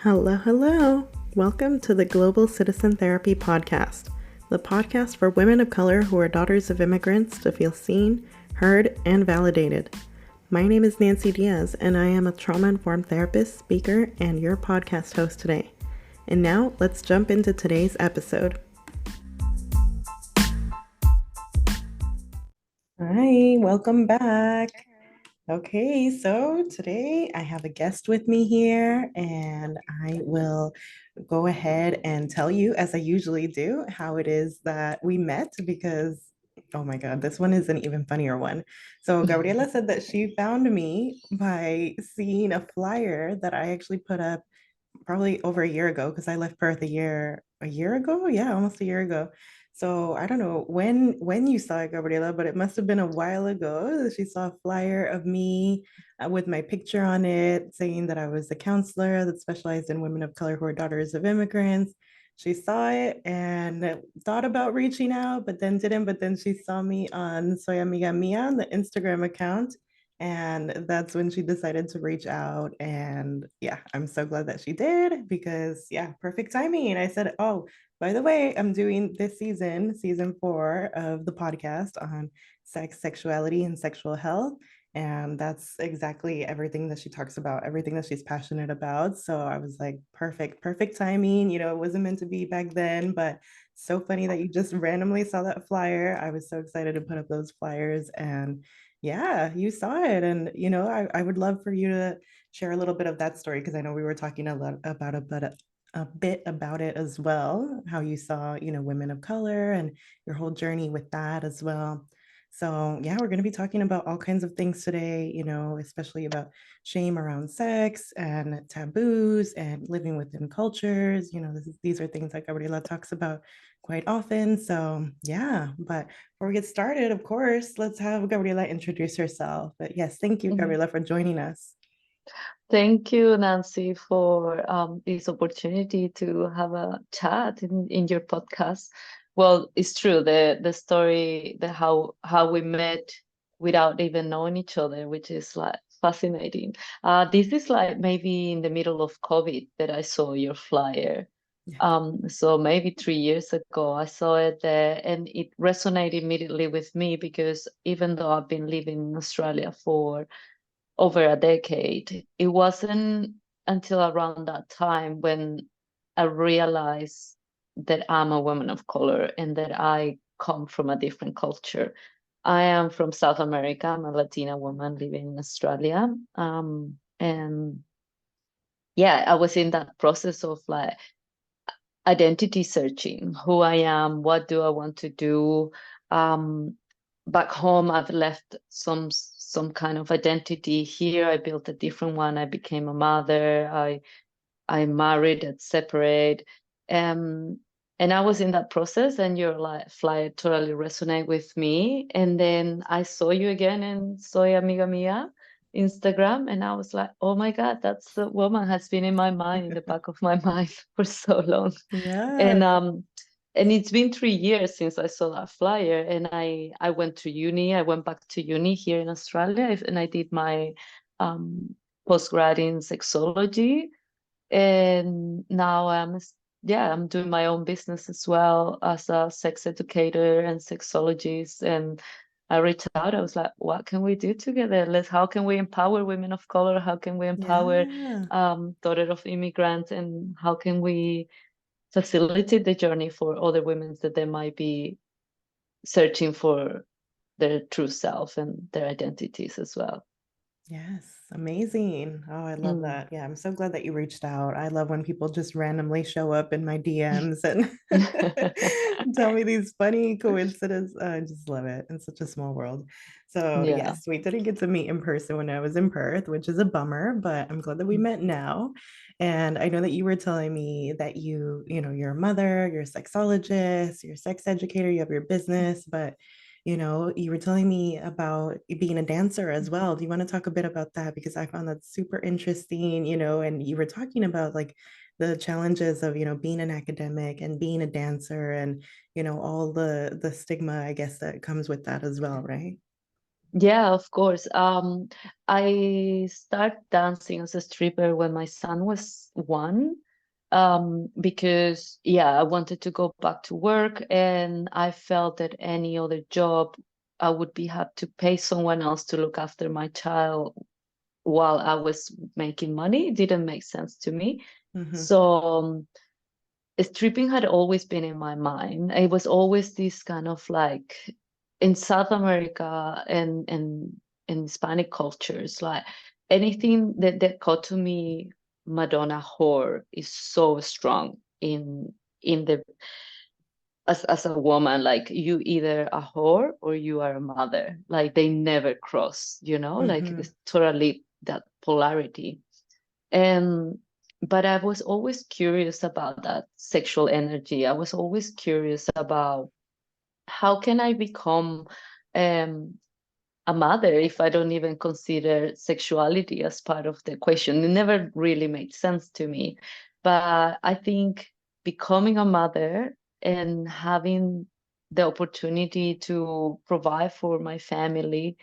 Hello, hello. Welcome to the Global Citizen Therapy Podcast, the podcast for women of color who are daughters of immigrants to feel seen, heard, and validated. My name is Nancy Diaz, and I am a trauma-informed therapist, speaker, and your podcast host today. And now, let's jump into today's episode. Hi, welcome back. Okay, so today I have a guest with me here, and I will go ahead and tell you, as I usually do, how it is that we met because, oh my God, this one is an even funnier one. So Gabriela said that she found me by seeing a flyer that I actually put up probably over a year ago because I left Perth a year ago. Yeah, almost a year ago. So I don't know when you saw it, Gabriela, but it must have been a while ago that she saw a flyer of me with my picture on it, saying that I was a counselor that specialized in women of color who are daughters of immigrants. She saw it and thought about reaching out, but then didn't. But then she saw me on Soy Amiga Mia, the Instagram account, and that's when she decided to reach out. And yeah, I'm so glad that she did because, yeah, perfect timing. And I said, oh, by the way, I'm doing this season 4 of the podcast on sex, sexuality, and sexual health. And that's exactly everything that she talks about, everything that she's passionate about. So I was like, perfect timing. You know, it wasn't meant to be back then, but so funny that you just randomly saw that flyer. I was so excited to put up those flyers, and yeah, you saw it. And, you know, I would love for you to share a little bit of that story because I know we were talking a lot about it, but a bit about it as well, how you saw, you know, women of color and your whole journey with that as well. So, yeah, we're going to be talking about all kinds of things today, you know, especially about shame around sex and taboos and living within cultures. You know, these are things like Gabriela talks about quite often. So, yeah, but before we get started, of course, let's have Gabriela introduce herself. But yes, thank you, Mhm. Gabriela, for joining us. Thank you, Nancy, for this opportunity to have a chat in your podcast. Well, it's true, the story, the how we met without even knowing each other, which is like fascinating. This is like maybe in the middle of COVID that I saw your flyer. Yeah. So maybe 3 years ago, I saw it there, and it resonated immediately with me because even though I've been living in Australia for over a decade. It wasn't until around that time when I realized that I'm a woman of color and that I come from a different culture. I am from South America. I'm a Latina woman living in Australia. And yeah, I was in that process of like identity searching, who I am, what do I want to do. Um, Back home, I've left some kind of identity. Here, I built a different one. I became a mother. I married and separate. Um, and I was in that process, and your like flyer totally resonate with me. And then I saw you again in Soy Amiga Mia Instagram, and I was like, oh my God, that's the woman has been in my mind, in the back of my mind for so long. Yeah. And it's been 3 years since I saw that flyer, and I went to uni. I went back to uni here in Australia, and I did my postgrad in sexology, and now I'm doing my own business as well as a sex educator and sexologist. And I reached out. I was like, what can we do together? How can we empower women of color? How can we empower Yeah. daughter of immigrants? And how can we facilitate the journey for other women that they might be searching for their true self and their identities as well? Yes, amazing. Oh, I love Mm. that. Yeah, I'm so glad that you reached out. I love when people just randomly show up in my DMs and tell me these funny coincidences. I just love it. It's such a small world. So, Yeah. yes, we didn't get to meet in person when I was in Perth, which is a bummer, but I'm glad that we met now. And I know that you were telling me that you know, you're a mother, you're a sexologist, you're a sex educator, you have your business, but you know, you were telling me about being a dancer as well. Do you want to talk a bit about that? Because I found that super interesting, you know, and you were talking about like the challenges of, you know, being an academic and being a dancer and, you know, all the stigma, I guess, that comes with that as well, right? Yeah, of course. I started dancing as a stripper when my son was 1, because yeah, I wanted to go back to work, and I felt that any other job I would be have to pay someone else to look after my child while I was making money. It didn't make sense to me. Mm-hmm. So stripping had always been in my mind. It was always this kind of like in South America and in Hispanic cultures, like anything that dichotomy Madonna whore is so strong in the as a woman, like you either a whore or you are a mother. Like they never cross, like Mm-hmm. it's totally that polarity. And but I was always curious about that sexual energy. I was always curious about how can I become um, a mother if I don't even consider sexuality as part of the equation. It never really made sense to me. But I think becoming a mother and having the opportunity to provide for my family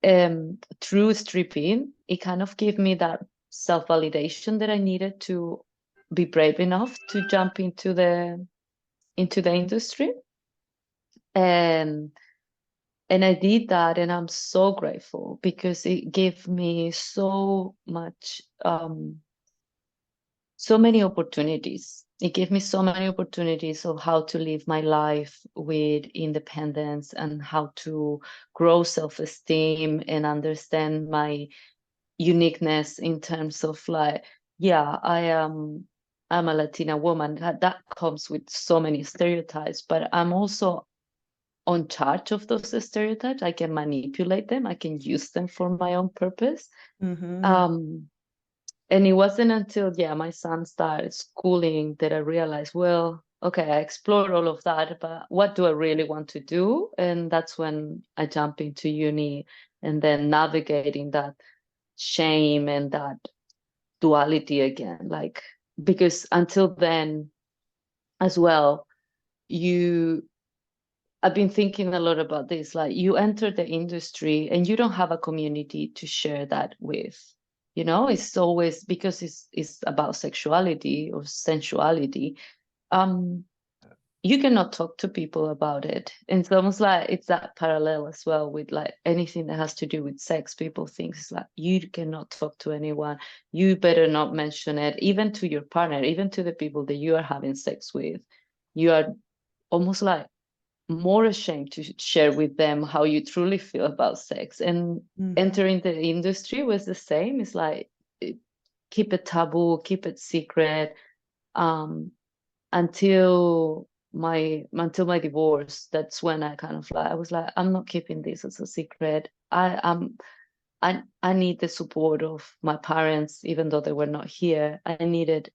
through stripping, it kind of gave me that self-validation that I needed to be brave enough to jump into the industry. And and I did that, and I'm so grateful because it gave me so much, so many opportunities. It gave me so many opportunities of how to live my life with independence and how to grow self-esteem and understand my uniqueness in terms of like, yeah, I'm a Latina woman. That comes with so many stereotypes, but I'm also on charge of those stereotypes. I can manipulate them. I can use them for my own purpose. Mm-hmm. Um, and it wasn't until, yeah, my son started schooling that I realized, well, okay, I explored all of that, but what do I really want to do? And that's when I jump into uni and then navigating that shame and that duality again. Like, because until then as well, you I've been thinking a lot about this. Like you enter the industry and you don't have a community to share that with. It's always because it's about sexuality or sensuality. Um, you cannot talk to people about it. And it's almost like it's that parallel as well with like anything that has to do with sex. People think it's like you cannot talk to anyone. You better not mention it, even to your partner, even to the people that you are having sex with. You are almost like more ashamed to share with them how you truly feel about sex. And Mm-hmm. entering the industry was the same. It's like keep it taboo, keep it secret, um, until my divorce. That's when I kind of like I was like, I'm not keeping this as a secret. I need the support of my parents, even though they were not here. I needed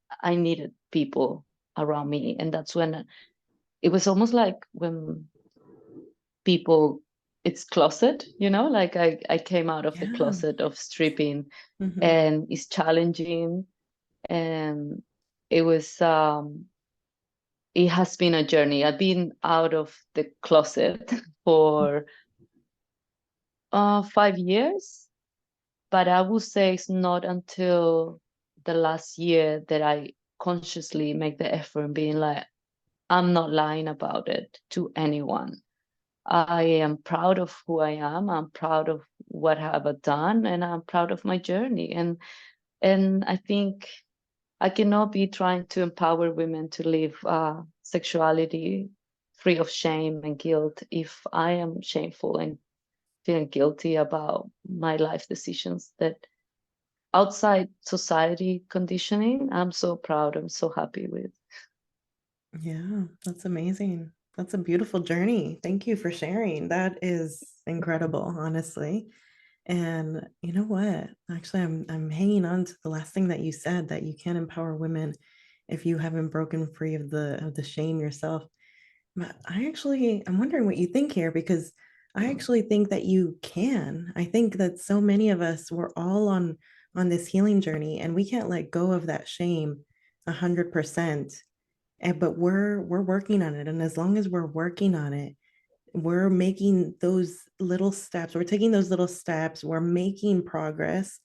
people around me, and that's when it was almost like when people it's closet, like I came out of the Yeah. closet of stripping, Mm-hmm. and it's challenging, and it was it has been a journey. I've been out of the closet for 5 years, but I would say it's not until the last year that I consciously make the effort being like, I'm not lying about it to anyone. I am proud of who I am. I'm proud of what I have done, and I'm proud of my journey. And I think I cannot be trying to empower women to live sexuality free of shame and guilt if I am shameful and feeling guilty about my life decisions that outside society conditioning. I'm so proud. I'm so happy with. Yeah, that's amazing. That's a beautiful journey. Thank you for sharing. That is incredible, honestly. And you know what? Actually, I'm hanging on to the last thing that you said, that you can empower women if you haven't broken free of the shame yourself. But I'm wondering what you think here, because I actually think that you can. I think that so many of us, we're all on this healing journey, and we can't let go of that shame 100%. But we're working on it, and as long as we're working on it, we're making those little steps, we're taking those little steps, we're making progress,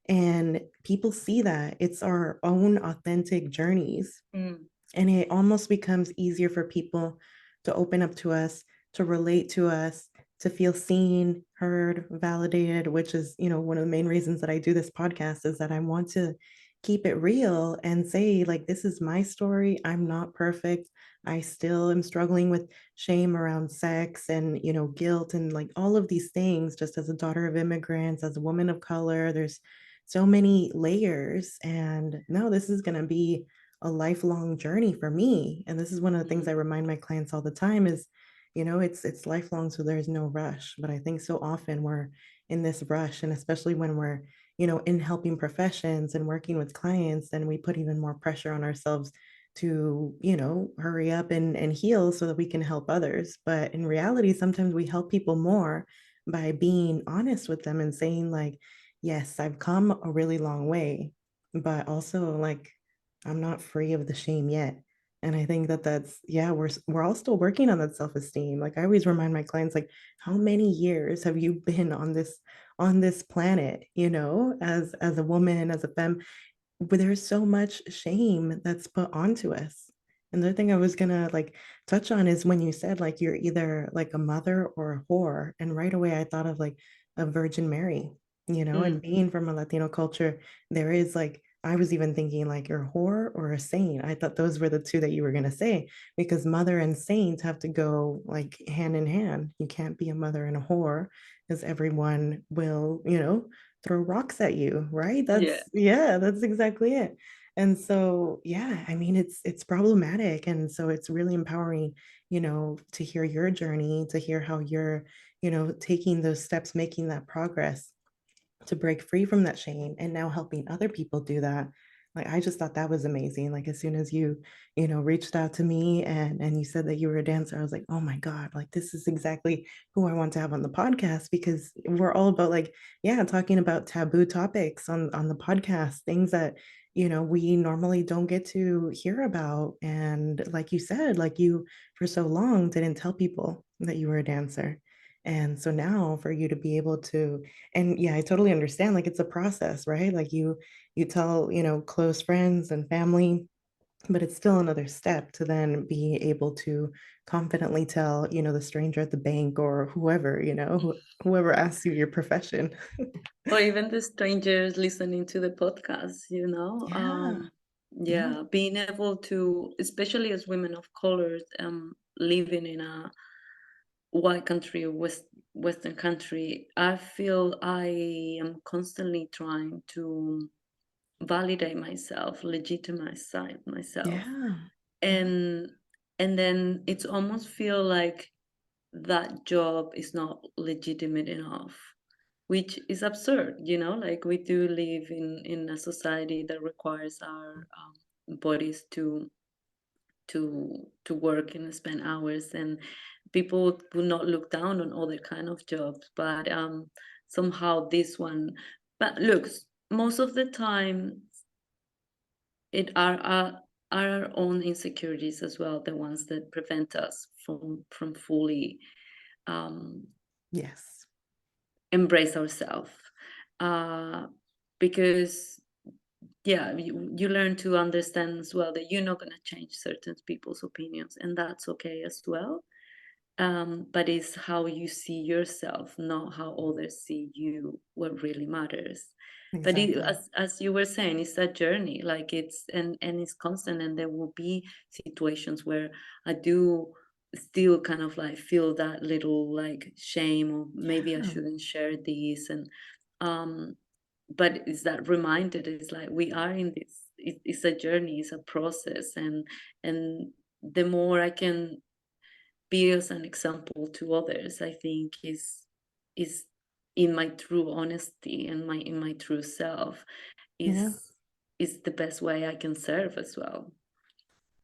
and people see that it's our own authentic journeys. Mm. And it almost becomes easier for people to open up to us, to relate to us, to feel seen, heard, validated, which is, one of the main reasons that I do this podcast, is that I want to keep it real and say, like, this is my story. I'm not perfect. I still am struggling with shame around sex and, guilt and like all of these things, just as a daughter of immigrants, as a woman of color. There's so many layers. And no, this is going to be a lifelong journey for me. And this is one of the things I Mhm. remind my clients all the time is, it's lifelong, so there's no rush. But I think so often we're in this rush, and especially when we're, in helping professions and working with clients, then we put even more pressure on ourselves to, hurry up and heal so that we can help others. But in reality, sometimes we help people more by being honest with them and saying like, yes, I've come a really long way, but also like I'm not free of the shame yet. And I think that that's, yeah, we're all still working on that self-esteem. Like I always remind my clients, like, how many years have you been on this planet, as a woman, as a femme, but there's so much shame that's put onto us. Another thing I was gonna like touch on is when you said like you're either like a mother or a whore, and right away I thought of like a Virgin Mary, and Mm. being from a Latino culture, there is like I was even thinking like you're a whore or a saint. I thought those were the two that you were gonna say because mother and saint have to go like hand in hand. You can't be a mother and a whore because everyone will, throw rocks at you, right? Yeah. That's exactly it. And so, yeah, I mean, it's problematic. And so it's really empowering, to hear your journey, to hear how you're, taking those steps, making that progress to break free from that shame and now helping other people do that. Like I just thought that was amazing. Like as soon as you, reached out to me and you said that you were a dancer, I was like, oh my God, like this is exactly who I want to have on the podcast, because we're all about like, yeah, talking about taboo topics on the podcast, things that, we normally don't get to hear about. And like you said, like you for so long didn't tell people that you were a dancer. And so now for you to be able to, and yeah, I totally understand, like it's a process, right? Like you tell, close friends and family, but it's still another step to then be able to confidently tell, the stranger at the bank or whoever, whoever asks you your profession. Or even the strangers listening to the podcast, you know? Yeah, yeah, Yeah, being able to, especially as women of color, living in a white country, Western country, I feel I am constantly trying to validate myself, legitimize myself. yeah, yeah, And then it's almost feel like that job is not legitimate enough, which is absurd, you know, like we do live in a society that requires our bodies to work and spend hours, and people will not look down on other kind of jobs, but somehow this one, but looks most of the time it are our own insecurities as well, the ones that prevent us from fully um, yes, embrace ourselves, uh, because yeah, you learn to understand as well that you're not going to change certain people's opinions, and that's okay as well. But it's how you see yourself, not how others see you, what really matters. But exactly. as you were saying, it's a journey. Like it's and it's constant, and there will be situations where I do still kind of like feel that little like shame, or maybe I Yeah, shouldn't share this, and um, but it's that reminder that it's like we are in this. It's a journey, it's a process, and the more I can be as an example to others, I think is in my true honesty and my in my true self yeah. is the best way I can serve as well.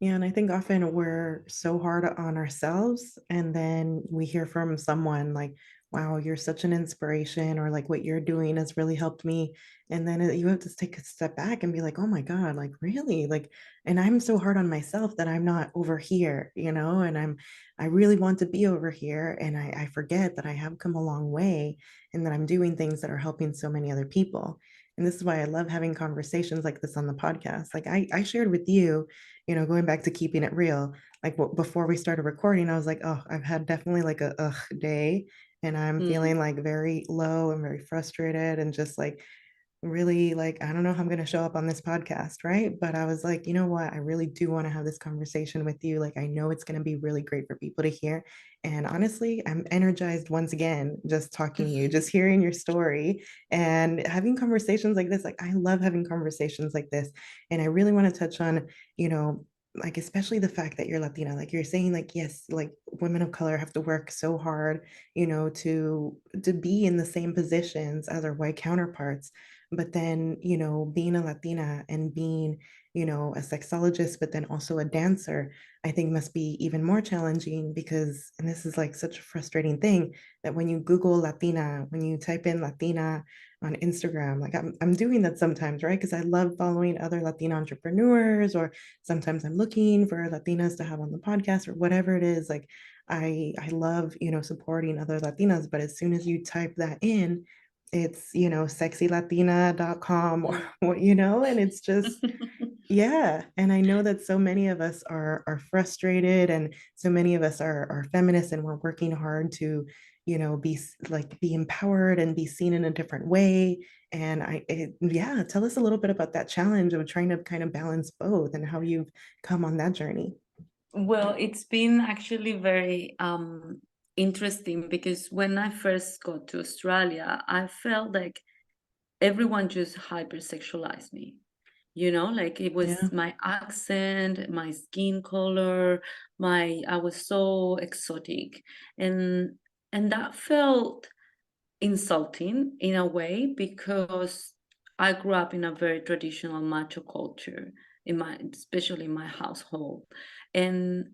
Yeah, and I think often we're so hard on ourselves, and then we hear from someone like, wow, you're such an inspiration, or like what you're doing has really helped me. And then you have to take a step back and be like, oh my God, like really? Like, and I'm so hard on myself that I'm not over here, and I really want to be over here. And I forget that I have come a long way and that I'm doing things that are helping so many other people. And this is why I love having conversations like this on the podcast. Like I shared with you, going back to keeping it real, like before we started recording, I was like, oh, I've had definitely like a ugh day, and I'm feeling Mm. like very low and very frustrated and just like really like I don't know how I'm going to show up on this podcast, right? But I was like, you know what, I really do want to have this conversation with you. Like I know it's going to be really great for people to hear, and honestly I'm energized once again just talking to you, just hearing your story and having conversations like this. Like I love having conversations like this, and I really want to touch on, you know like especially the fact that you're Latina. Like you're saying, like yes, like women of color have to work so hard, to be in the same positions as our white counterparts. But then, being a Latina and being, a sexologist, but then also a dancer, I think must be even more challenging because, and this is like such a frustrating thing, that when you Google Latina, when you type in Latina on Instagram, like I'm doing that sometimes, right? Because I love following other Latina entrepreneurs, or sometimes I'm looking for Latinas to have on the podcast or whatever it is. Like I love, supporting other Latinas, but as soon as you type that in, it's, sexylatina.com or Mm. what, and it's just, yeah. And I know that so many of us are frustrated, and so many of us are feminists, and we're working hard to, be empowered and be seen in a different way. And yeah, tell us a little bit about that challenge of trying to kind of balance both and how you've come on that journey. Well, it's been actually very interesting because when I first got to Australia, I felt like everyone just hypersexualized me. Like it was Yeah. my accent, my skin color, I was so exotic. And that felt insulting in a way because I grew up in a very traditional macho culture especially in my household. And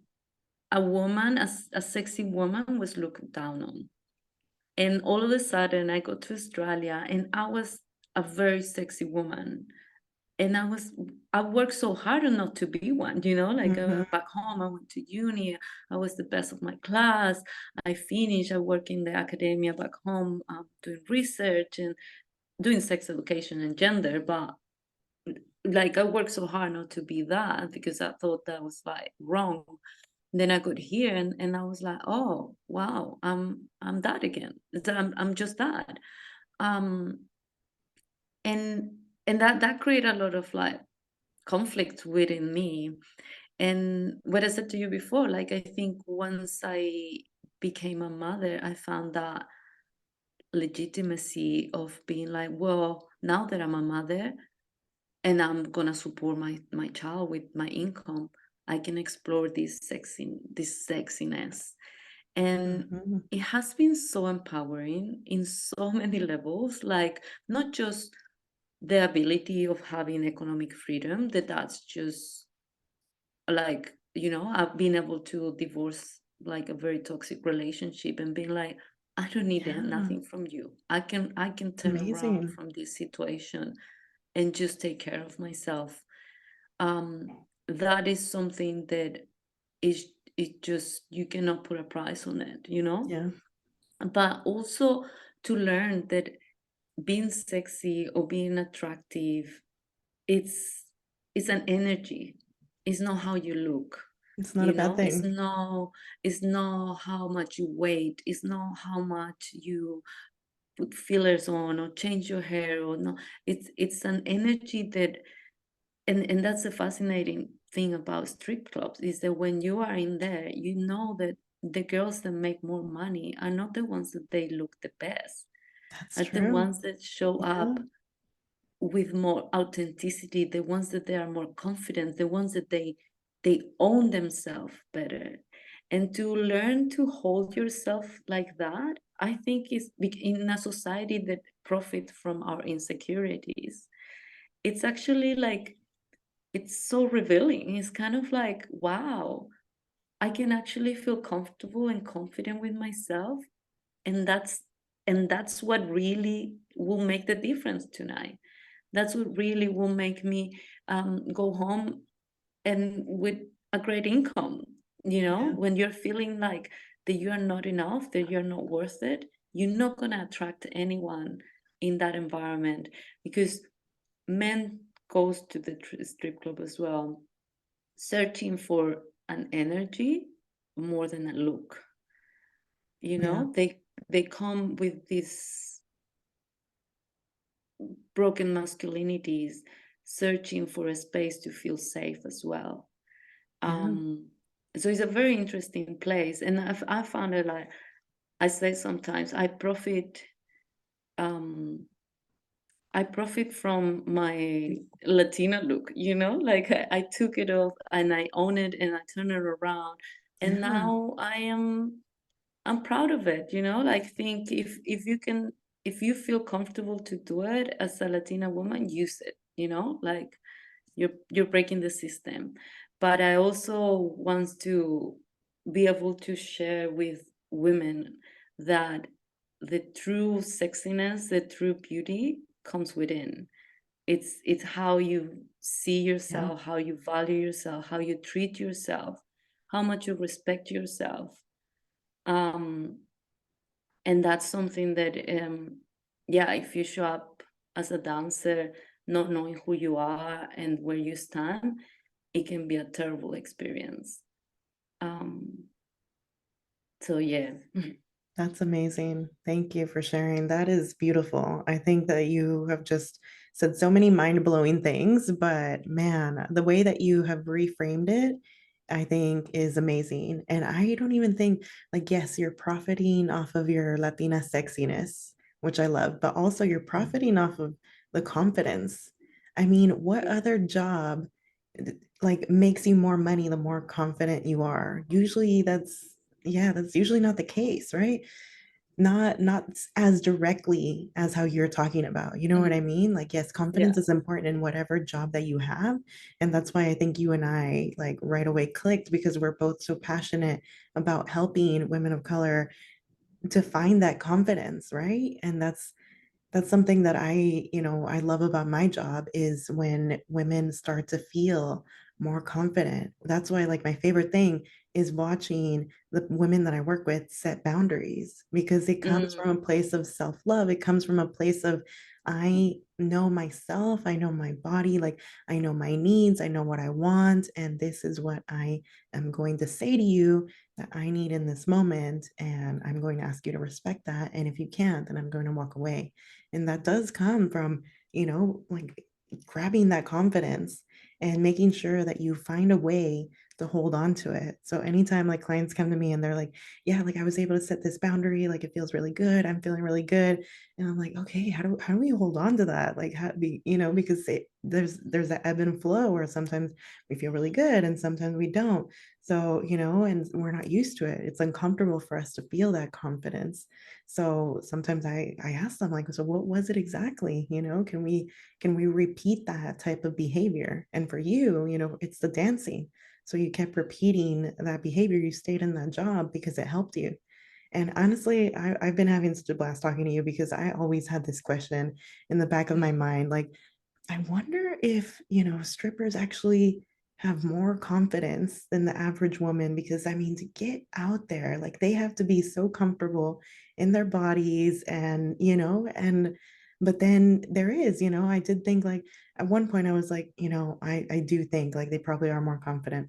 a woman, a sexy woman was looked down on. And all of a sudden I got to Australia and I was a very sexy woman. And I worked so hard not to be one, like Hmm. back home, I went to uni, I was the best of my class. I finished, I work in the academia back home, doing research and doing sex education and gender. But like I worked so hard not to be that because I thought that was like wrong. Then I got here and I was like, oh wow, I'm that again. I'm just that. Um and that created a lot of like conflict within me. And what I said to you before, like I think once I became a mother, I found that legitimacy of being like, well, now that I'm a mother and I'm gonna support my child with my income, I can explore this sexiness. And Hmm. it has been so empowering in so many levels, like not just the ability of having economic freedom, that's just like, I've been able to divorce like a very toxic relationship and being like, I don't need Yeah. nothing from you. I can turn around Amazing. from this situation and just take care of myself. That is something that is it just you cannot put a price on it. Yeah. But also to learn that being sexy or being attractive, it's it's an energy. It's not how you look. It's not a bad It's thing. not how much you weigh. It's not how much you put fillers on or change your hair or no. It's an energy that, and that's the fascinating thing about strip clubs, is that when you are in there, you know that the girls that make more money are not the ones that they look the best, That's are the true. ones that show Yeah. up with more authenticity, the ones that they are more confident, the ones that they own themselves better. And to learn to hold yourself like that, I think is in a society that profit from our insecurities. It's actually like it's so revealing. It's kind of like, wow, I can actually feel comfortable and confident with myself. And And that's what really will make the difference tonight. That's what really will make me go home and with a great income. Yeah. When you're feeling like that you are not enough, that you're not worth it, you're not going to attract anyone in that environment, because men goes to the strip club as well searching for an energy more than a look. Yeah. They come with these broken masculinities, searching for a space to feel safe as well. Yeah. So it's a very interesting place, and I found it, like I say sometimes, um, I profit from my Latina look, like I took it off and I own it and I turn it around, and Yeah. now I'm proud of it, like, think, if you feel comfortable to do it as a Latina woman, use it, like you're breaking the system. But I also want to be able to share with women that the true sexiness, the true beauty comes within. It's how you see Yeah. yourself, how you value yourself, how you treat yourself, how much you respect yourself. um and that's something that, yeah, if you show up as a dancer not knowing who you are and where you stand, it can be a terrible experience. um so yeah. That's amazing. Thank you for sharing. That is beautiful. I think that you have just said so many mind-blowing things, but man, the way that you have reframed it, I think is amazing. And I don't even think, like, yes, you're profiting off of your Latina sexiness, which I love, but also you're profiting off of the confidence. I mean, what other job like makes you more money the more confident you are? Usually that's yeah, that's usually not the case, right? Not as directly as how you're talking about. You know what I Mhm. mean? Like, yes, Yeah. confidence is important in whatever job that you have. And that's why I think you and I like right away clicked because we're both so passionate about helping women of color to find that confidence, right? And that's something that I love about my job is when women start to feel more confident. That's why, like, my favorite thing is watching the women that I work with set boundaries because it comes from a Mm. place of self-love. It comes from a place of, I know myself, I know my body, like, I know my needs, I know what I want, and this is what I am going to say to you that I need in this moment. And I'm going to ask you to respect that. And if you can't, then I'm going to walk away. And that does come from, like grabbing that confidence and making sure that you find a way to hold on to it. So anytime like clients come to me and they're like, yeah, like I was able to set this boundary, like it feels really good. I'm feeling really good. And I'm like, okay, how do we hold on to that? Like how be, because there's that ebb and flow where sometimes we feel really good and sometimes we don't. So, and we're not used to it. It's uncomfortable for us to feel that confidence. So sometimes I ask them like, so what was it exactly? Can we repeat that type of behavior? And for you, it's the dancing. So you kept repeating that behavior. You stayed in that job because it helped you. And honestly, I've been having such a blast talking to you because I always had this question in the back of my mind, like, I wonder if, strippers actually have more confidence than the average woman because I mean to get out there, like they have to be so comfortable in their bodies and, but then there is, I did think like at one point I was like, I do think like they probably are more confident.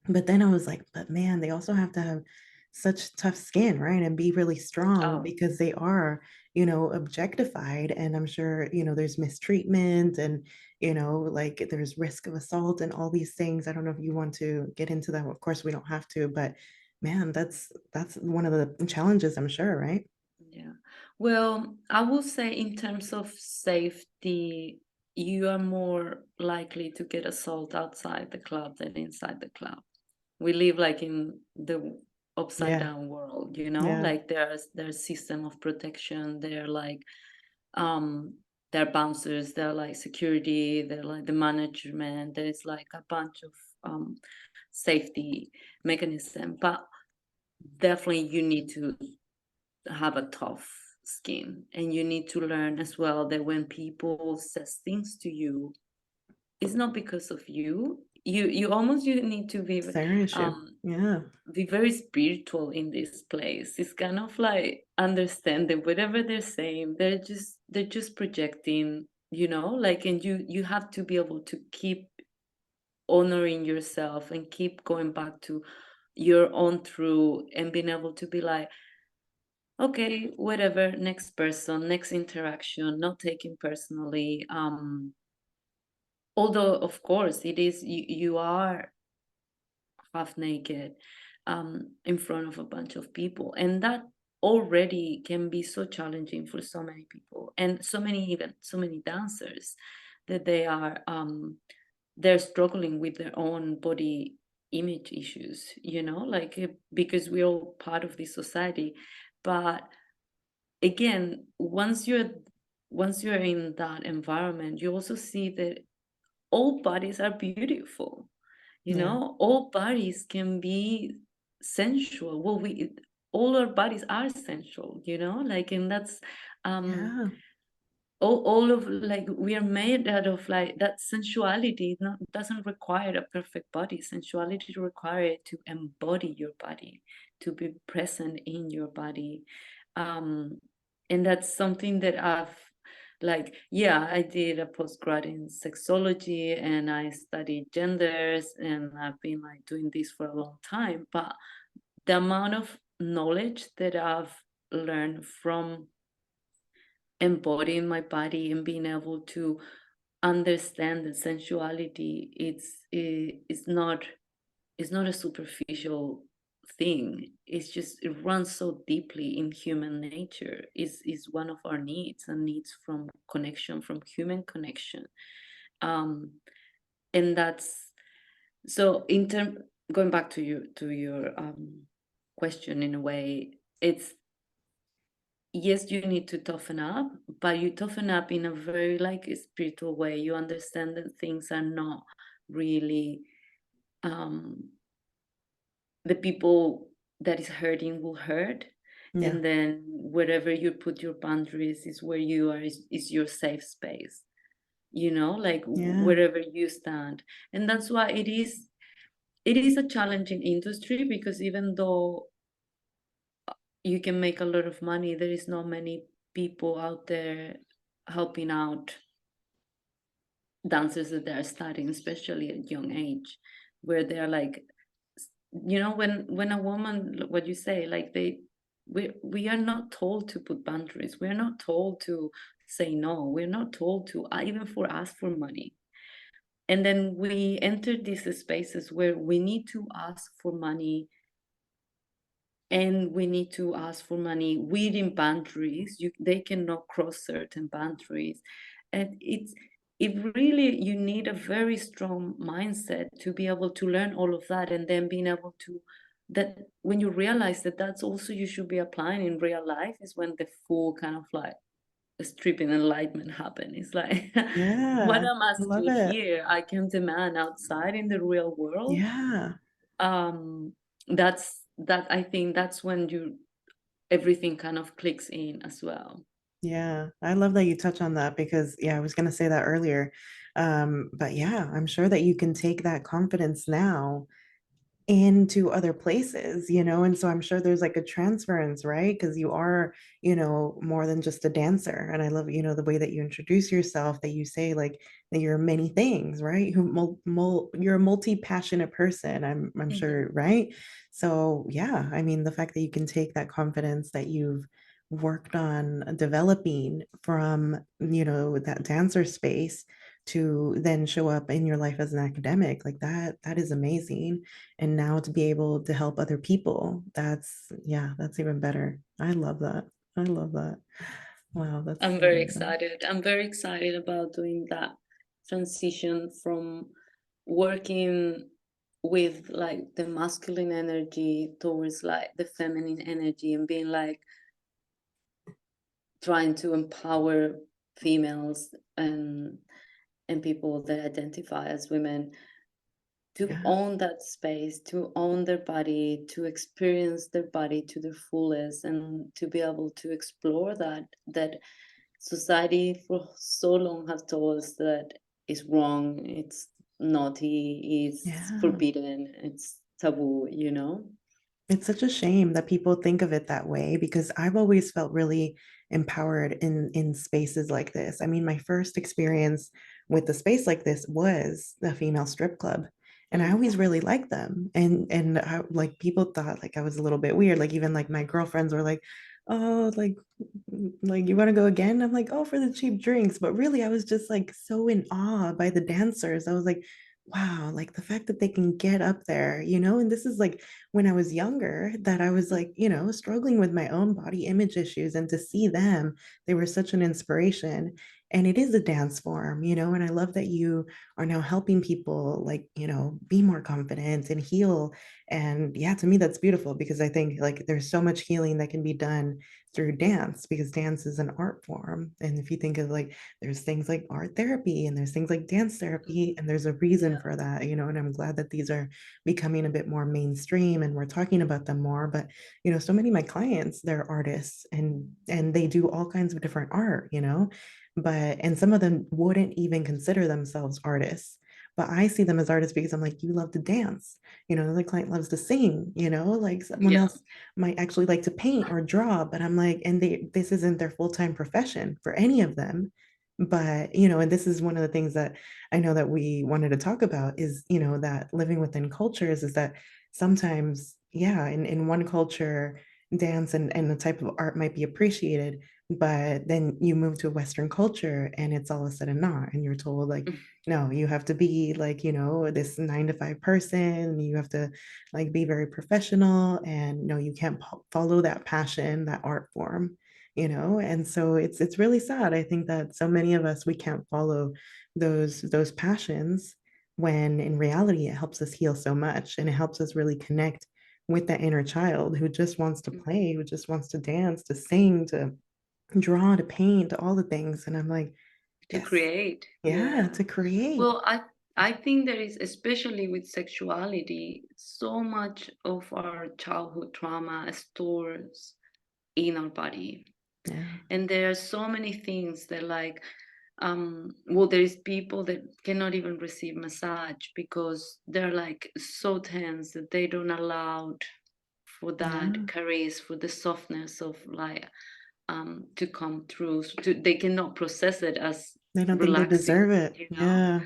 But then I was like, but man, they also have to have such tough skin, right? And be really strong Oh, because they are, objectified. And I'm sure, there's mistreatment and, like there's risk of assault and all these things. I don't know if you want to get into that. Of course, we don't have to, but man, that's one of the challenges, I'm sure, right? yeah. Well, I will say in terms of safety, you are more likely to get assault outside the club than inside the club. We live like in the upside Yeah. down world, Yeah. like there's system of protection. They're like um they're bouncers, they're like security, they're like the management. There's like a bunch of safety mechanism, but definitely you need to have a tough skin, and you need to learn as well that when people says things to you, it's not because of you. You need to It's their issue. Yeah. be very spiritual in this place. It's kind of like understand that whatever they're saying, they're just projecting, you know, like, and you have to be able to keep honoring yourself and keep going back to your own truth and being able to be like, okay, whatever, next person, next interaction, not taking personally. Although of course it is, you are half naked in front of a bunch of people, and that already can be so challenging for so many people, and so many, even so many dancers, that they're struggling with their own body image issues, you know, like because we're all part of this society. But again, once you're in that environment, you also see that all bodies are beautiful, you Yeah. know, all bodies can be sensual. Well, we all our bodies are sensual, you know, like, and that's Yeah. all of, like, we are made out of, like, that sensuality not doesn't require a perfect body. Sensuality requires to embody your body, to be present in your body. um and that's something that I've, like, yeah, I did a postgrad in sexology and I studied genders, and I've been like doing this for a long time. But the amount of knowledge that I've learned from embodying my body and being able to understand that sensuality, it's not a superficial thing. It's just, it runs so deeply in human nature. Is one of our needs, and needs from connection, from human connection. um and that's, so in term, going back to your question, in a way, it's, yes, you need to toughen up, but you toughen up in a very, like, a spiritual way. You understand that things are not really, um the people that is hurting will hurt, Yeah. and then wherever you put your boundaries is where you are, is your safe space, you know, like Yeah. wherever you stand. And that's why it is a challenging industry, because even though you can make a lot of money, there is not many people out there helping out dancers that they're starting, especially at young age, where they're like, you know, when a woman, what you say, like, we are not told to put boundaries. We're not told to say no. We're not told to even for ask for money. And then we enter these spaces where we need to ask for money, and we need to ask for money within boundaries. They cannot cross certain boundaries, and it really, you need a very strong mindset to be able to learn all of that, and then being able to, that when you realize that that's also you should be applying in real life, is when the full kind of like stripping enlightenment happen. It's like what Yeah. I'm I love asking it. here, I can demand outside in the real world. Yeah. um that I think that's when everything kind of clicks in as well. Yeah, I love that you touch on that because, yeah, I was going to say that earlier. But yeah, I'm sure that you can take that confidence now into other places, and so I'm sure there's like a transference, right? Because you are, more than just a dancer. And I love, the way that you introduce yourself, that you say like that you're many things, right? You're a multi-passionate person, I'm Mhm. sure, right? So yeah, I mean, the fact that you can take that confidence that you've worked on developing from, that dancer space to then show up in your life as an academic, like that is amazing. And now to be able to help other people, that's even better. I love that. I love that. Wow, that's I'm so very amazing. excited. I'm very excited about doing that transition from working with like the masculine energy towards like the feminine energy, and being like trying to empower females and people that identify as women to Yeah. own that space, to own their body, to experience their body to their fullest, and to be able to explore that society for so long has told us that it's wrong, it's naughty, it's Yeah. forbidden, it's taboo, you know? It's such a shame that people think of it that way because I've always felt really empowered in spaces like this. I mean, my first experience with a space like this was the female strip club. And I Mm. always really liked them. And I, like people thought like I was a little bit weird. Like even like my girlfriends were like, oh, like you want to go again? I'm like, oh, for the cheap drinks. But really, I was just like so in awe by the dancers. I was like, wow, like the fact that they can get up there, you know, and this is like when I was younger that I was like, you know, struggling with my own body image issues. And to see them, they were such an inspiration. And it is a dance form, you know, and I love that you are now helping people, like, you know, be more confident and heal. And yeah, to me, that's beautiful because I think like there's so much healing that can be done through dance because dance is an art form. And if you think of like, there's things like art therapy and there's things like dance therapy, and there's a reason Yeah. for that, you know, and I'm glad that these are becoming a bit more mainstream and we're talking about them more. But you know, so many of my clients, they're artists and they do all kinds of different art, you know, but and some of them wouldn't even consider themselves artists, but I see them as artists because I'm like, you love to dance, you know, another client loves to sing, you know, like someone Yeah. else might actually like to paint or draw, but I'm like, and they this isn't their full-time profession for any of them. But you know, and this is one of the things that I know that we wanted to talk about is, you know, that living within cultures is that sometimes, yeah, in one culture, dance and the type of art might be appreciated, but then you move to a Western culture and it's all of a sudden not. And you're told, like, no, you have to be like, you know, this 9 to 5 person, you have to like be very professional, and no, you can't follow that passion, that art form, you know. And so it's really sad. I think that so many of us we can't follow those passions when in reality it helps us heal so much and it helps us really connect with that inner child who just wants to play, who just wants to dance, to sing, to draw, to paint, all the things. And I'm like, To yes, create. yeah, Yeah. to create. Well, I think there is, especially with sexuality, so much of our childhood trauma stores in our body. Yeah, And there are so many things that like well, there is people that cannot even receive massage because they're like so tense that they don't allow for that yeah. caress, for the softness of like to come through. So they cannot process it as They don't think they relaxing, deserve it. you know. Yeah.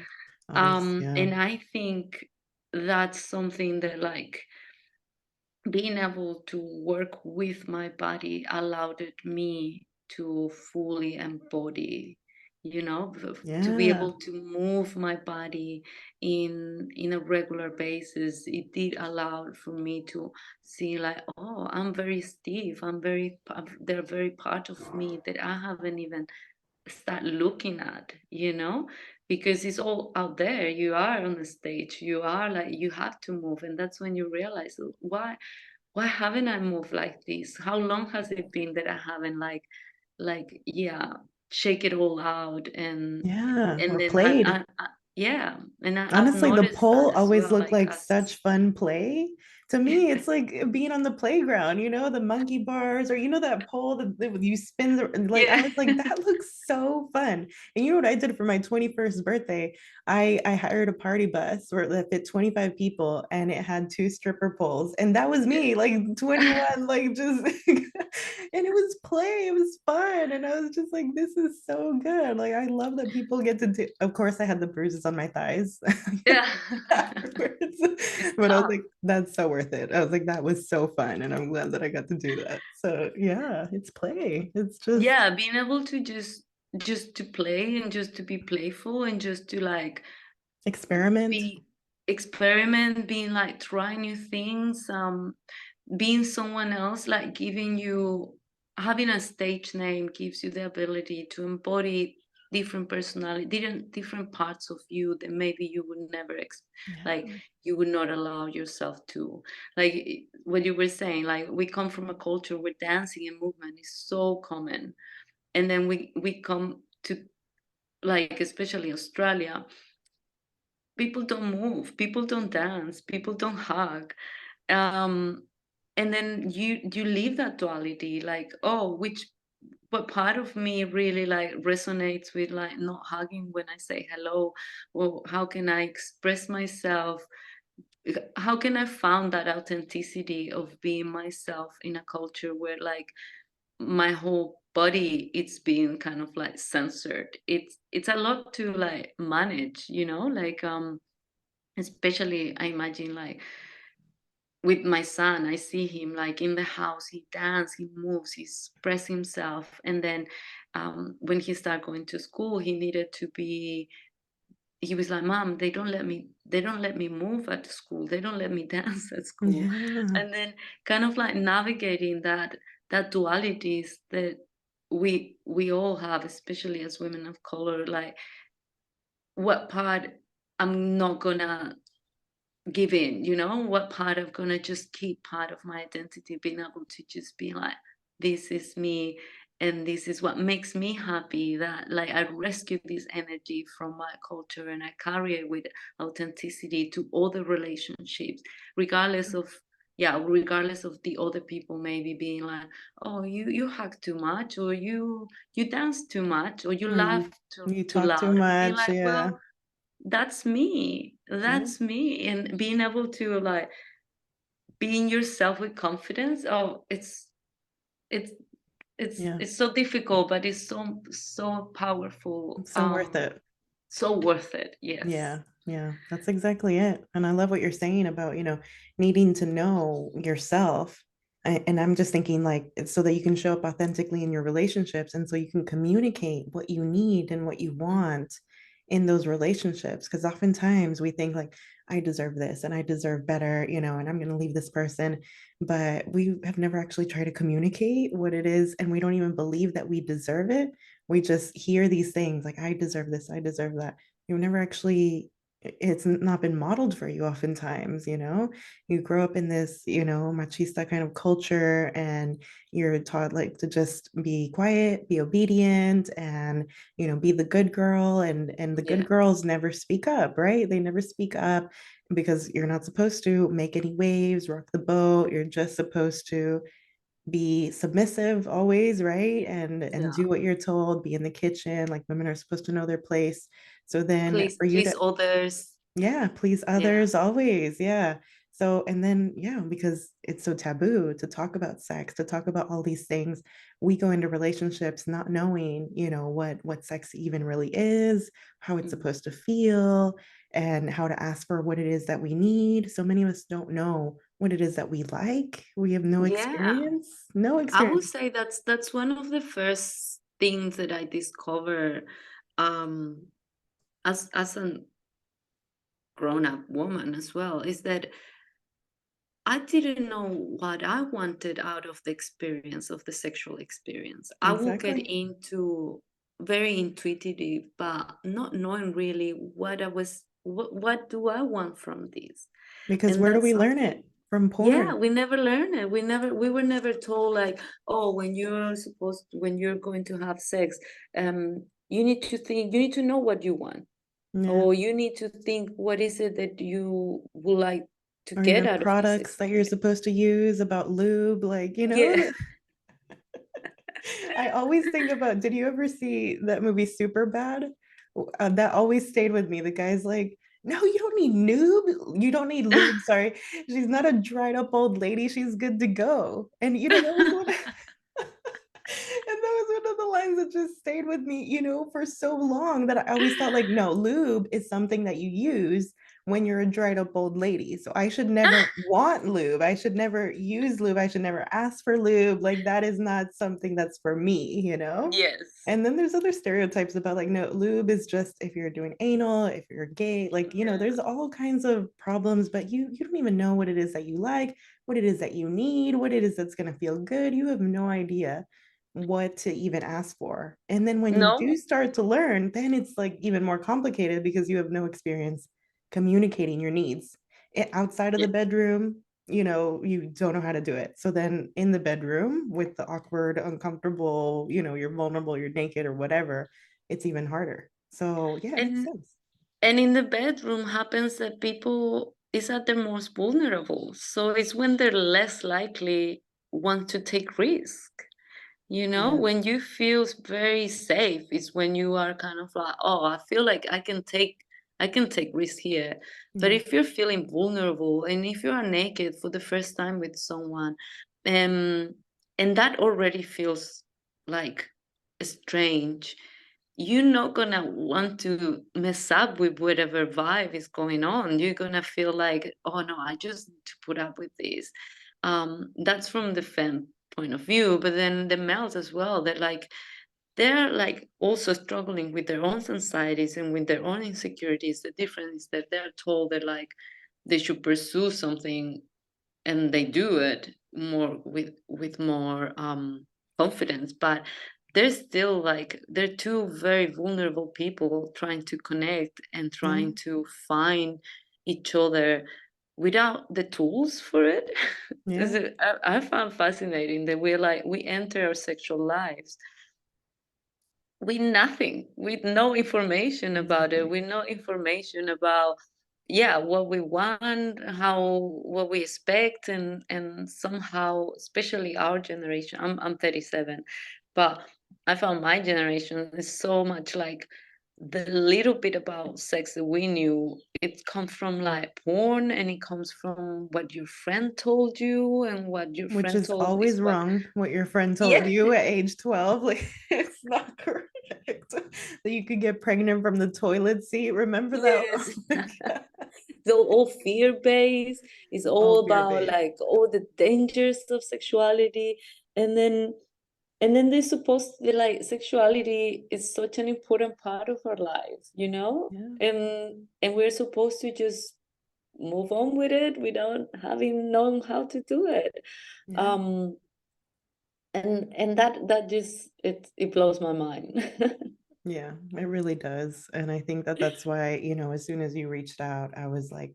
Always, yeah. And I think that's something that like being able to work with my body allowed me to fully embody, you know, to be Yeah. able to move my body in a regular basis. It did allow for me to see like, oh, I'm very stiff, they're very part of me that I haven't even start looking at, you know, because it's all out there. You are on the stage, you are like, you have to move, and that's when you realize, why haven't I moved like this? How long has it been that I haven't yeah, shake it all out Yeah. and Or then played. yeah, and I've Honestly, the noticed pole that as always well, looked like like as such fun play. To me, it's like being on the playground, you know, the monkey bars, or you know, that pole that you spin. Like I yeah. was like, that looks so fun. And you know what I did for my 21st birthday? I hired a party bus where it fit 25 people, and it had 2 stripper poles, and that was me, like 21, like just, and it was play. It was fun, and I was just like, this is so good. Like I love that people get to do. Of course, I had the bruises on my thighs Yeah. afterwards. It's But I was tough. like, that's so worth it. I was like, that was so fun. And I'm glad that I got to do that. So yeah, it's play. It's just Yeah, being able to just to play and just to be playful and just to like experiment. be experiment, being like try new things, being someone else, like giving you, having a stage name gives you the ability to embody different personality, different parts of you that maybe you would never like Yeah. you would not allow yourself to, like what you were saying, like we come from a culture where dancing and movement is so common, and then we come to, like especially Australia, people don't move, people don't dance, people don't hug. um and then you leave that duality, like, oh, which what part of me really like resonates with like not hugging when I say hello, or how can I express myself, how can I found that authenticity of being myself in a culture where like my whole body it's being kind of like censored. It's a lot to like manage, you know, like especially I imagine like with my son, I see him like in the house, he dance, he moves, he express himself. And then when he started going to school, he needed to be, he was like, Mom, they don't let me move at school, they don't let me dance at school. Yeah. And then kind of like navigating that dualities that we all have, especially as women of color, like what part I'm not gonna give in, you know, what part I'm gonna just keep part of my identity, being able to just be like, this is me, and this is what makes me happy. That like I rescue this energy from my culture and I carry it with authenticity to other relationships, regardless of, yeah, regardless of the other people maybe being like, oh, you hug too much, or you dance too much, or you Or laugh you too talk too loud, and being much. like, Yeah. well, that's me, Yeah. that's me. And being able to like being yourself with confidence, oh, it's Yeah. it's so difficult, but it's so powerful, So worth it. so worth it. Yes. Yeah, yeah, that's exactly it. And I love what you're saying about, needing to know yourself. And I'm just thinking like it's so that you can show up authentically in your relationships and so you can communicate what you need and what you want in those relationships. Because oftentimes we think like, I deserve this and I deserve better, and I'm going to leave this person. But we have never actually tried to communicate what it is. And we don't even believe that we deserve it. We just hear these things like, I deserve this, I deserve that. You've never actually, it's not been modeled for you oftentimes. You grow up in this machista kind of culture, and you're taught like to just be quiet, be obedient, and be the good girl. And the good Yeah. girls never speak up, right? They never speak up because you're not supposed to make any waves, rock the boat. You're just supposed to be submissive always, right? And Yeah. do what you're told, be in the kitchen, like women are supposed to know their place. So then Please for you please to, others. yeah, please Yeah. others always, yeah. So and then yeah, because it's so taboo to talk about sex, to talk about all these things, we go into relationships not knowing, what sex even really is, how it's Mhm. supposed to feel, and how to ask for what it is that we need. So many of us don't know what it is that we like. We have no Yeah, experience, no I would experience. say that's one of the first things that I discover, um as a grown up woman as well, is that I didn't know what I wanted out of the experience of the sexual experience. I will get Exactly. into very intuitive, but not knowing really what I was, what do I want from this? Because And where do that's we learn something, it? From yeah, porn. we never learn it. We were never told like, oh, when you're going to have sex, you need to think, you need to know what you want, Yeah. or you need to think what is it that you would like to Or get even out of this products that you're experience. supposed to use, about lube, like, Yeah. I always think about, did you ever see that movie Super Bad? That always stayed with me. The guy's like, no, you don't need lube. You don't need lube. Sorry. She's not a dried up old lady. She's good to go. And, that was one. And that was one of the lines that just stayed with me, for so long, that I always thought like, no, lube is something that you use when you're a dried up old lady. So I should never want lube. I should never use lube. I should never ask for lube. Like that is not something that's for me. Yes. And then there's other stereotypes about like, no, lube is just if you're doing anal, if you're gay, like, Yeah. there's all kinds of problems, but you don't even know what it is that you like, what it is that you need, what it is that's going to feel good. You have no idea what to even ask for. And then when you do No. start to learn, then it's like even more complicated because you have no experience communicating your needs. Outside of Yeah. the bedroom, you don't know how to do it. So then in the bedroom with the awkward, uncomfortable, you're vulnerable, you're naked or whatever, it's even harder. So yeah, it makes And sense. And in the bedroom happens that people is at their most vulnerable. So it's when they're less likely want to take risk. You know, Yeah. when you feel very safe is when you are kind of like, oh, I feel like I can take risk here. But Yeah. if you're feeling vulnerable and if you are naked for the first time with someone, um, and that already feels like strange, you're not gonna want to mess up with whatever vibe is going on. You're gonna feel like, oh no, I just need to put up with this. That's from the fem point of view, but then the males as well, that like they're like also struggling with their own anxieties and with their own insecurities. The difference is that they're told that like they should pursue something and they do it more with more confidence, but they're still like they're two very vulnerable people trying to connect and Yeah. trying to find each other without the tools for it. Yeah. I found fascinating that we're like we enter our sexual lives with nothing, with no information about it, Exactly. with no information about yeah what we want, how what we expect, and somehow, especially our generation. I'm 37, but I found my generation is so much like the little bit about sex that we knew. It comes from like porn, and it comes from what your friend told you, and what your Which friend is told is always what. wrong, what your friend told Yeah. you at age 12. Like, it's not correct. That you could get pregnant from the toilet seat. Remember that? Yes. Oh my God. So all fear based. It's All all about fear-based. like all the dangers of sexuality, and then they're supposed to like sexuality is such an important part of our lives, you know, Yeah. and we're supposed to just move on with it without having known how to do it. Yeah. um and that just it blows my mind. Yeah, it really does. And I think that that's why, as soon as you reached out, I was like,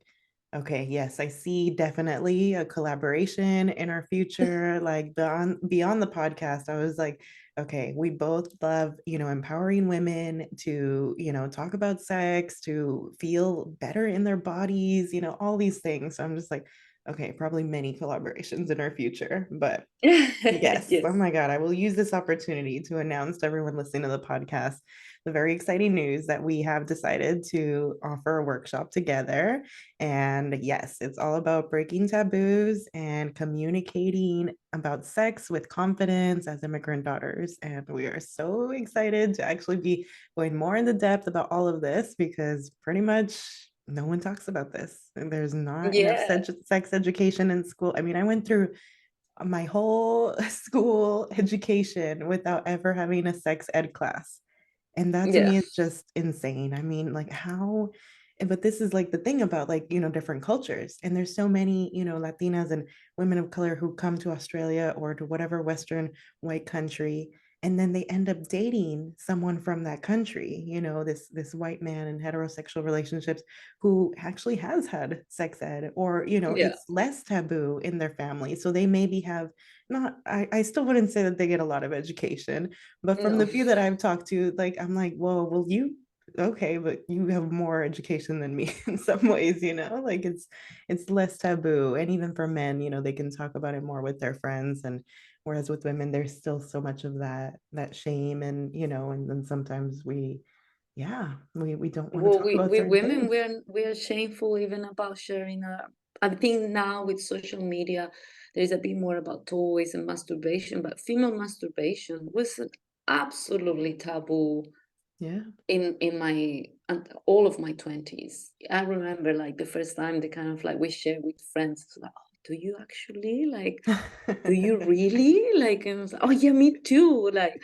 okay, yes, I see definitely a collaboration in our future. Like beyond the podcast, I was like, okay, we both love, empowering women to, talk about sex, to feel better in their bodies, all these things. So I'm just like, okay, probably many collaborations in our future, but yes. Oh Yes. my God. I will use this opportunity to announce to everyone listening to the podcast the very exciting news that we have decided to offer a workshop together. And yes, it's all about breaking taboos and communicating about sex with confidence as immigrant daughters. And we are so excited to actually be going more into depth about all of this because pretty much no one talks about this. And there's not enough Yeah. sex education in school. I mean, I went through my whole school education without ever having a sex ed class. And that to Yeah. me is just insane. I mean, like how, but this is like the thing about like, different cultures. And there's so many, Latinas and women of color who come to Australia or to whatever Western white country. And then they end up dating someone from that country, this white man in heterosexual relationships who actually has had sex ed, or, Yeah. it's less taboo in their family. So they maybe have not, I still wouldn't say that they get a lot of education, but from No. the few that I've talked to, like, I'm like, well, will you? Okay, but you have more education than me in some ways, like it's less taboo. And even for men, they can talk about it more with their friends. And whereas with women, there's still so much of that shame and and then sometimes we don't want to Well, talk about we certain women, things. we're shameful even about sharing our. I think now with social media, there's a bit more about toys and masturbation, but female masturbation was absolutely taboo Yeah. in my and all of my 20s. I remember like the first time they kind of like we share with friends. It's like, oh, do you actually like? Do you really like? And I was like, oh yeah, me too. Like,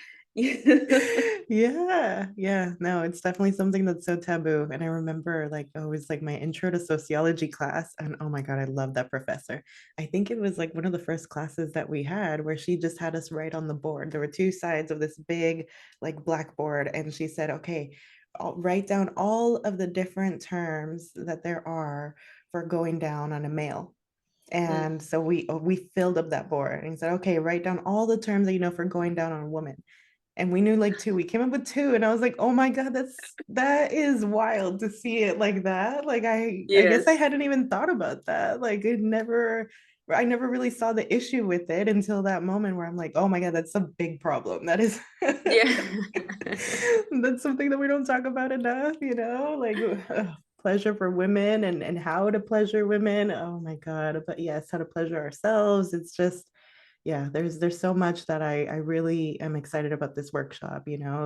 Yeah, no, it's definitely something that's so taboo. And I remember like, oh, it was like my intro to sociology class, and oh my God, I love that professor. I think it was like one of the first classes that we had where she just had us write on the board. There were two sides of this big like blackboard, and she said, okay, I'll write down all of the different terms that there are for going down on a male. Mm, And so we filled up that board and said, okay, write down all the terms that you know for going down on a woman. And we knew like two. We came up with two, and I was like, "Oh my God, that is wild to see it like that." Like I guess I Yes. hadn't even thought about that. Like I never really saw the issue with it until that moment where I'm like, "Oh my God, that's a big problem. That is Yeah. that's something that we don't talk about enough, like pleasure for women and how to pleasure women. Oh my God. But yes, how to pleasure ourselves. It's just yeah, there's so much that I really am excited about this workshop,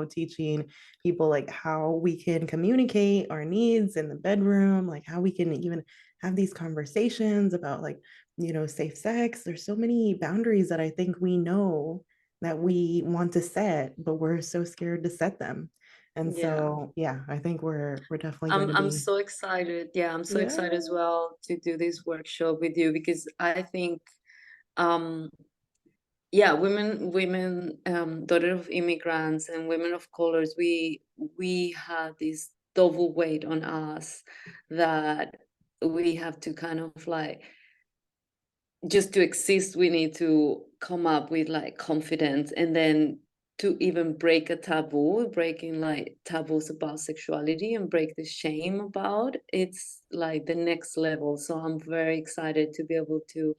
teaching people like how we can communicate our needs in the bedroom, like how we can even have these conversations about like, safe sex. There's so many boundaries that I think we know that we want to set, but we're so scared to set them. And Yeah. so, yeah, I think we're definitely going I'm to I'm be, so excited. Yeah, I'm so yeah, excited as well to do this workshop with you because I think um yeah, women daughter of immigrants and women of colors, we have this double weight on us that we have to kind of like, just to exist we need to come up with like confidence, and then to even break a taboo, breaking like taboos about sexuality and break the shame about it's like the next level. So I'm very excited to be able to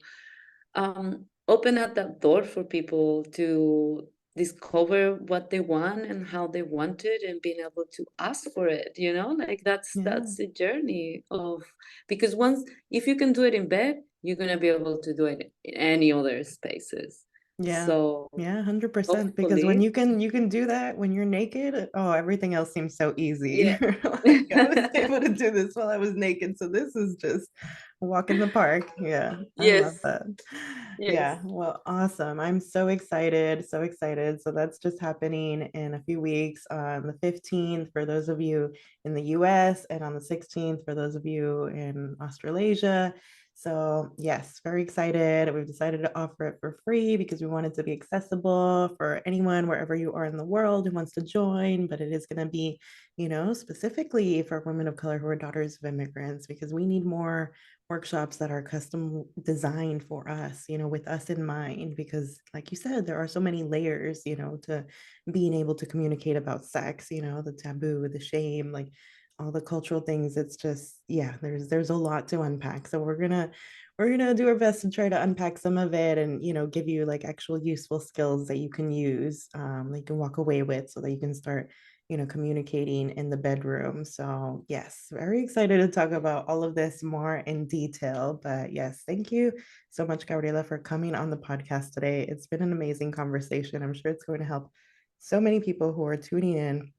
open up that door for people to discover what they want and how they want it, and being able to ask for it, like yeah, that's the journey of, because once, if you can do it in bed, you're going to be able to do it in any other spaces. yeah. So Yeah, 100%. Because when hopefully, you can do that when you're naked, oh, everything else seems so easy. yeah. You're like, I was able to do this while I was naked, so this is just a walk in the park. Yeah, I love Yes, that. yes. Yeah, well, awesome. I'm so excited, so excited. So that's just happening in a few weeks on the 15th for those of you in the US, and on the 16th for those of you in Australasia. So, yes, very excited. We've decided to offer it for free because we want it to be accessible for anyone wherever you are in the world who wants to join. But it is going to be, specifically for women of color who are daughters of immigrants, because we need more workshops that are custom designed for us, with us in mind. Because, like you said, there are so many layers, to being able to communicate about sex, the taboo, the shame, like all the cultural things. It's just, yeah, there's a lot to unpack. So we're gonna do our best to try to unpack some of it, and give you like actual useful skills that you can use, that you can walk away with, so that you can start communicating in the bedroom. So yes, very excited to talk about all of this more in detail. But yes, thank you so much, Gabriela, for coming on the podcast today. It's been an amazing conversation. I'm sure it's going to help so many people who are tuning in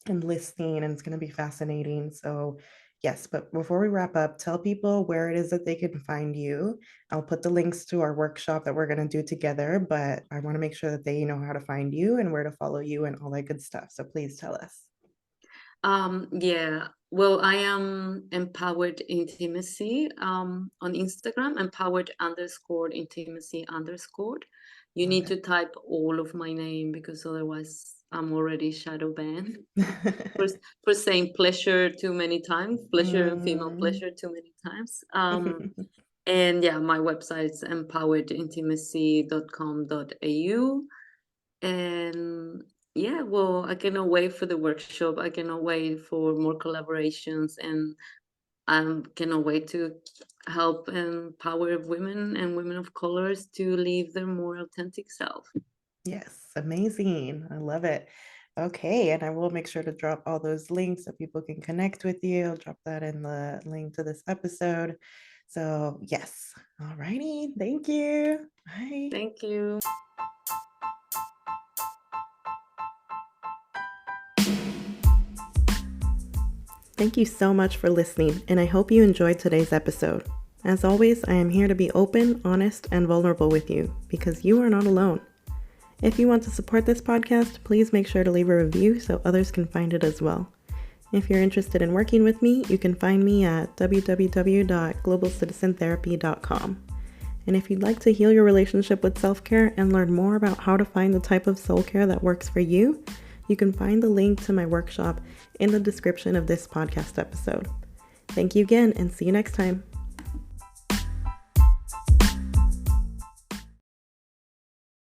and listening, and it's going to be fascinating. So, yes, but before we wrap up, tell people where it is that they can find you. I'll put the links to our workshop that we're going to do together, but I want to make sure that they know how to find you and where to follow you and all that good stuff. So, please tell us. Yeah. Well, I am empowered intimacy on Instagram, empowered underscore intimacy underscore. You need Okay. to type all of my name because otherwise I'm already shadow banned for, for saying pleasure too many times, pleasure and female Mm. pleasure too many times. And yeah, my website's empoweredintimacy.com.au. And yeah, well, I cannot wait for the workshop. I cannot wait for more collaborations, and I cannot wait to help empower women and women of colors to live their more authentic self. Yes, amazing. I love it. Okay, and I will make sure to drop all those links so people can connect with you. I'll drop that in the link to this episode. So, yes. All righty. Thank you. Bye. Thank you. Thank you so much for listening, and I hope you enjoyed today's episode. As always, I am here to be open, honest, and vulnerable with you because you are not alone. If you want to support this podcast, please make sure to leave a review so others can find it as well. If you're interested in working with me, you can find me at www.globalcitizentherapy.com. And if you'd like to heal your relationship with self-care and learn more about how to find the type of soul care that works for you, you can find the link to my workshop in the description of this podcast episode. Thank you again, and see you next time.